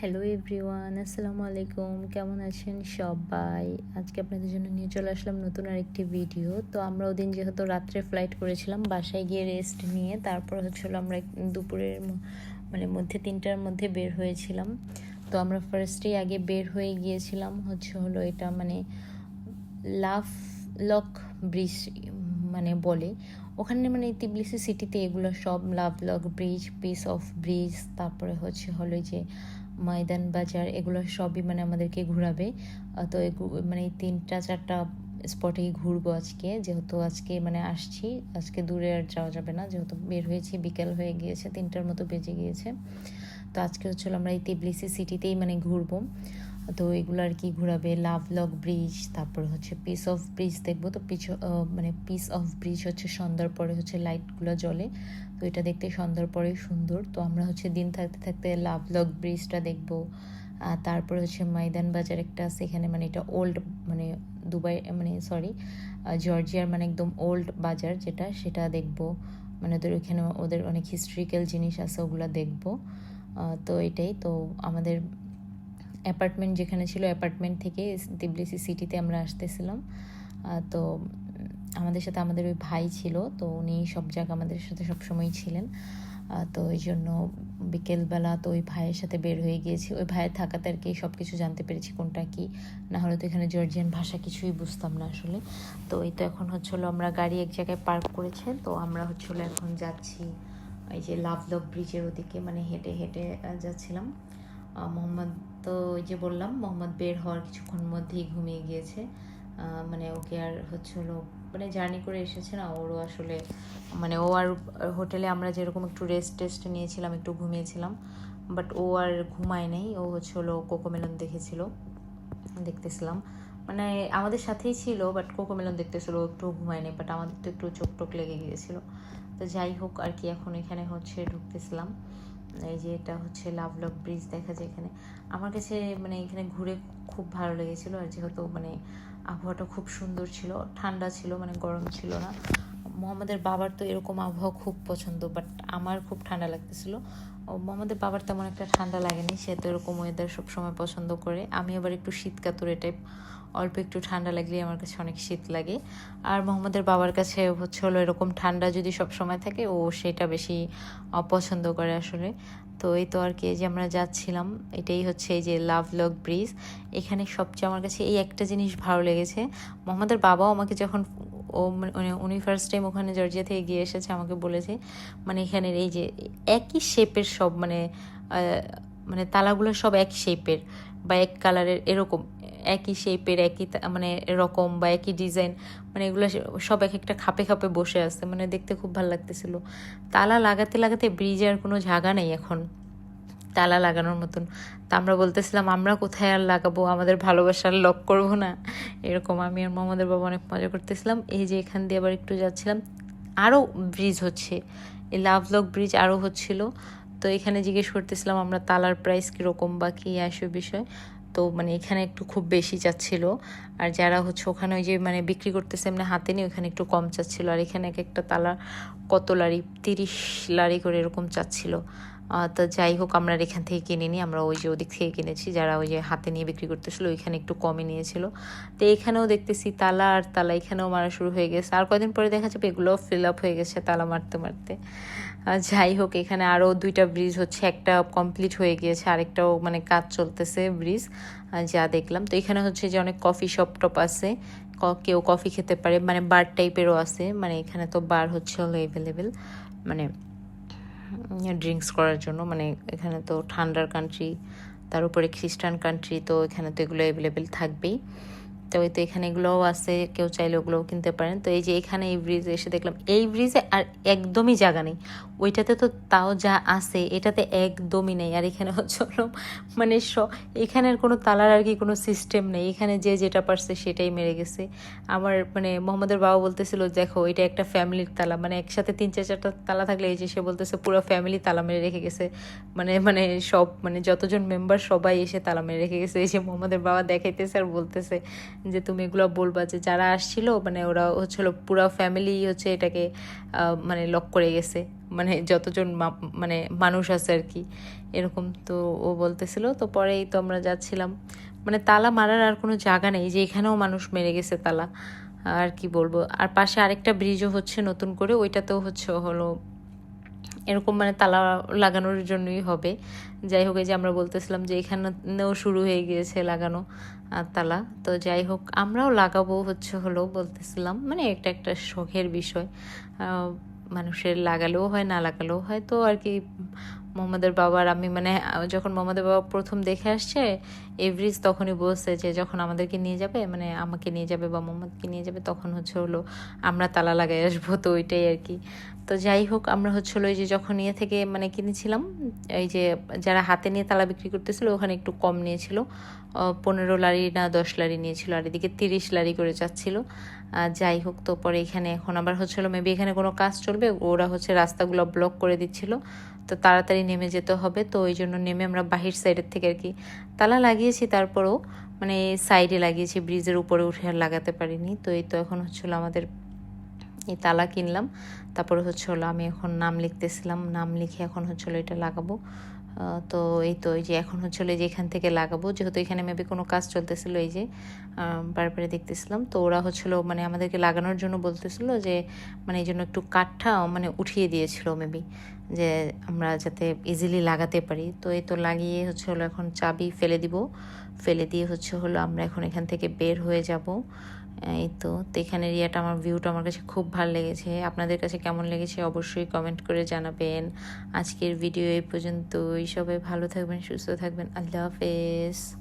Hello everyone, আসসালামু আলাইকুম। কেমন আছেন সবাই? আজকে আপনাদের জন্য নিয়ে চলে আসলাম নতুন আরেকটি ভিডিও। তো আমরা ওদিন যেহেতু রাত্রে ফ্লাইট করেছিলাম, বাসায় গিয়ে রেস্ট নিয়ে তারপর হচ্ছিল আমরা দুপুরের মধ্যে 3টার মধ্যে বের হয়েছিলাম। তো আমরা ফার্স্টেই আগে বের হয়ে গিয়েছিলাম হলো এটা লাভ লক ব্রিজ বলে ওখানে, তিবলিসি সিটিতে এগুলো সব love lock bridge, peace of bridge, তারপরে হলো যে ময়দান বাজার, এগুলো সবই আমাদেরকে ঘোরাবে। তো এই 3-4টা স্পটেই ঘুরবো আজকে, যেহেতু আজকে আসছি। আজকে দূরে আর যাওয়া যাবে না, যেহেতু বের হয়েছি, বিকেল হয়ে গিয়েছে, 3টার মতো বেজে গিয়েছে। তো আজকে আমরা এই তিবলিসি সিটিতেই ঘুরবো। তো এগুলো আর কি ঘোরাবে, লাভ লক ব্রিজ, তারপর পিস অফ ব্রিজ দেখবো। তো পিস অফ ব্রিজ সন্ধ্যার পরে লাইটগুলো জ্বলে, তো এটা দেখতে সন্ধ্যার পরে সুন্দর। তো আমরা দিন থাকতে থাকতে লাভ লক ব্রিজটা দেখবো। তারপরে ময়দান বাজার একটা আছে এখানে, এটা ওল্ড দুবাই জর্জিয়ার একদম ওল্ড বাজার, সেটা দেখবো। ওদের ওইখানে ওদের অনেক হিস্ট্রিক্যাল জিনিস আছে, ওগুলো দেখবো। তো এটাই। তো আমাদের অ্যাপার্টমেন্ট যেখানে ছিল, অ্যাপার্টমেন্ট থেকে তিবলিসি সিটিতে আমরা আসতেছিলাম। তো আমাদের সাথে আমাদের ওই ভাই ছিল, তো উনি সব জায়গা আমাদের সাথে সবসময় ছিলেন। তো এই জন্য বিকেলবেলা তো ওই ভাইয়ের সাথে বের হয়ে গিয়েছি। ওই ভাইয়ের থাকাতে আর কি সব কিছু জানতে পেরেছি কোনটা কি, না হলে তো এখানে জর্জিয়ান ভাষা কিছুই বুঝতাম না আসলে। তো এই তো এখন আমরা গাড়ি এক জায়গায় পার্ক করেছে, তো আমরা এখন যাচ্ছি এই যে লাভ লক ব্রিজের ওদিকে, হেঁটে হেঁটে যাচ্ছিলাম। মোহাম্মদ, তো ওই যে বললাম, মোহাম্মদ বের হওয়ার কিছুক্ষণ মধ্যেই ঘুমিয়ে গিয়েছে। ওকে আর জার্নি করে এসেছে না, ওরও আসলে ও আর হোটেলে আমরা যেরকম একটু রেস্ট নিয়েছিলাম, একটু ঘুমিয়েছিলাম, বাট ও আর ঘুমায় নেই। ও কোকোমেলন দেখতেছিলাম, আমাদের সাথেই ছিল, বাট কোকোমেলন দেখতেছিল, একটু ঘুমায় নেই, বাট আমাদের তো একটু চোখ টোক লেগে গিয়েছিল। তো যাই হোক আর কি, এখন এখানে ঢুকতেছিলাম। এই যে এটা লাভ লক ব্রিজ দেখা যায় এখানে। আমার কাছে এখানে ঘুরে খুব ভালো লেগেছিল, আর যেহেতু আবহাওয়াটা খুব সুন্দর ছিল, ঠান্ডা ছিল, গরম ছিল না। মোহাম্মদের বাবার তো এরকম আবহাওয়া খুব পছন্দ, বাট আমার খুব ঠান্ডা লাগতেছিল। মোহাম্মদের বাবার তেমন একটা ঠান্ডা লাগেনি, সে তো এরকম ওয়েদার সবসময় পছন্দ করে। আমি আবার একটু শীত কাতুরে টাইপ, অল্প একটু ঠান্ডা লাগলেই আমার কাছে অনেক শীত লাগে। আর মোহাম্মদের বাবার কাছে এরকম ঠান্ডা যদি সব সময় থাকে, ও সেটা বেশি পছন্দ করে আসলে। তো এই তো আর কি, যে আমরা যাচ্ছিলাম, এটাই এই যে লাভ লক ব্রিজ। এখানে সবচেয়ে আমার কাছে এই একটা জিনিস ভালো লেগেছে, মোহাম্মদের বাবাও আমাকে যখন উনি ফার্স্ট টাইম ওখানে জর্জিয়া থেকে গিয়ে এসেছে, আমাকে বলেছে এখানের এই যে একই শেপের সব তালাগুলো সব এক শেপের বা এক কালারের, এরকম একই শেপের, একই এরকম বা একই ডিজাইন, এগুলো সব এক একটা খাপে খাপে বসে আছে, দেখতে খুব ভালো লাগতেছিল। তালা লাগাতে লাগাতে ব্রিজে আর কোনো জায়গা নেই এখন তালা লাগানোর মতন। তা আমরা বলতেছিলাম, আমরা কোথায় আর লাগাবো, আমাদের ভালোবাসার লক করবো না, এরকম আমি আর মোহাম্মদের বাবা অনেক মজা করতেছিলাম। এই যে এখান দিয়ে আবার একটু যাচ্ছিলাম, আরও ব্রিজ এই লাভ লক ব্রিজ আরও হচ্ছিল। তো এখানে জিজ্ঞেস করতেছিলাম আমরা তালার প্রাইস কীরকম বা কী আসে বিষয়। তো এখানে একটু খুব বেশি চাচ্ছিল, আর যারা ওখানে ওই যে বিক্রি করতেছে হাতে নিয়ে, ওখানে একটু কম চাচ্ছিল। আর এখানে এক একটা তালা কত লারি, 30 লারি করে এরকম চাচ্ছিল। তো যাই হোক, আমরা এখান থেকে কিনে নিই, আমরা ওই যে ওদিক থেকে কিনেছি, যারা ওই যে হাতে নিয়ে বিক্রি করতেছিল ওইখানে একটু কমে নিয়েছিল। তো এখানেও দেখতেছি তালা আর তালা এখানেও মারা শুরু হয়ে গেছে, আর কদিন পরে দেখা যাবে এগুলোও ফিল আপ হয়ে গেছে তালা মারতে মারতে। যাই হোক, এখানে আরও 2টা ব্রিজ একটা কমপ্লিট হয়ে গিয়েছে, আরেকটাও কাজ চলতেছে ব্রিজ, যা দেখলাম। তো এখানে যে অনেক কফি শপ টপ আছে, কেউ কফি খেতে পারে, বার টাইপেরও আছে, এখানে তো বার হলো অ্যাভেলেবেল, ড্রিঙ্কস করার জন্য। এখানে তো ঠান্ডার কান্ট্রি, তার উপরে খ্রিস্টান কান্ট্রি, তো এখানে তো এগুলো অ্যাভেলেবেল থাকবেই। তো এই তো এখানে এগুলোও আছে, কেউ চাইলে ওগুলোও কিনতে পারেন। তো এই যে এখানে এই ব্রিজে এসে দেখলাম, এই ব্রিজে আর একদমই জায়গা নেই, ওইটাতে তো তাও যা আছে এটাতে একদমই নেই। আর এখানে হলো এখানের কোনো তালার আর কি কোনো সিস্টেম নেই, এখানে যে যেটা পারছে সেটাই মেরে গেছে। আমার মোহাম্মদের বাবা বলতেছিল, দেখো এটা একটা ফ্যামিলির তালা, একসাথে 3-4টা তালা থাকলে, এই যে সে বলতেছে পুরো ফ্যামিলি তালা মেরে রেখে গেছে, সব যতজন মেম্বার সবাই এসে তালা মেরে রেখে গেছে। এই যে মোহাম্মদের বাবা দেখাইতেছে আর বলতেছে যে তুমি এগুলো বলবা যে যারা আসছিল মানে ওরা হচ্ছিল পুরো ফ্যামিলি হচ্ছে এটাকে মানে লক করে গেছে, মানে যতজন মানে মানুষ আছে আর কি এরকম। তো ও বলতেছিল, তো পরেই তো আমরা যাচ্ছিলাম, মানে তালা মারার আর কোনো জায়গা নেই, যে এখানেও মানুষ মেরে গেছে তালা, আর কি বলবো। আর পাশে আরেকটা ব্রিজও হচ্ছে নতুন করে, ওইটাতেও হলো এরকম মানে তালা লাগানোর জন্যই হবে। যাই হোক, এই যে আমরা বলতেছিলাম যে এখানেও শুরু হয়ে গিয়েছে লাগানো তালা। তো যাই হোক, আমরাও লাগাবো হলো বলতেছিলাম, মানে একটা একটা শখের বিষয়, মানুষের লাগালেও হয় না লাগালেও হয়। তো আর কি মোহাম্মদের বাবার আমি মানে যখন মোহাম্মদের বাবা প্রথম দেখে আসছে এভরিজ, তখনই বলছে যে যখন আমাদেরকে নিয়ে যাবে, মানে আমাকে নিয়ে যাবে বা মোহাম্মদকে নিয়ে যাবে, তখন হলো আমরা তালা লাগাই আসবো। তো ওইটাই আর কি। তো যাই হোক, আমরা হলো এই যে যখন ইয়ে থেকে মানে কিনেছিলাম, এই যে যারা হাতে নিয়ে তালা বিক্রি করতেছিল ওখানে একটু কম নিয়েছিল, 15 লারি না 10 লারি নিয়েছিল, আর এদিকে 30 লারি করে চাচ্ছিল। যাই হোক, তো পরে এখানে এখন আবার হলো মেবি এখানে কোনো কাজ চলবে, ওরা রাস্তাগুলো ব্লক করে দিচ্ছিল, তো তাড়াতাড়ি নেমে যেতে হবে। তো ওই জন্য নেমে আমরা বাহির সাইডের থেকে আর কি তালা লাগিয়েছি, তারপরেও মানে সাইডে লাগিয়েছি, ব্রিজের উপরে উঠে আর লাগাতে পারিনি। তো এই তো এখন আমাদের এই তালা কিনলাম, তারপরে আমি এখন নাম লিখতেছিলাম, নাম লিখে এখন এটা লাগাবো। তো এই তো এই যে এখন যে এখান থেকে লাগাবো, যেহেতু এখানে মেবি কোনো কাজ চলতেছিল, এই যে বারবারে দেখতেছিলাম। তো ওরা মানে আমাদেরকে লাগানোর জন্য বলতেছিল যে মানে এই জন্য একটু কাঠটা মানে উঠিয়ে দিয়েছিল মেবি, যে আমরা যাতে ইজিলি লাগাতে পারি। তো এই তো লাগিয়ে এখন চাবি ফেলে দিব, ফেলে দিয়ে আমরা এখন এখান থেকে বের হয়ে যাব। এই তো এখানের আমার ভিউটা আমার কাছে খুব ভালো লেগেছে। আপনাদের কাছে কেমন লেগেছে অবশ্যই কমেন্ট করে জানাবেন। আজকের ভিডিও এই পর্যন্তই। সবাই ভালো থাকবেন, সুস্থ থাকবেন। আল্লাহ হাফেজ।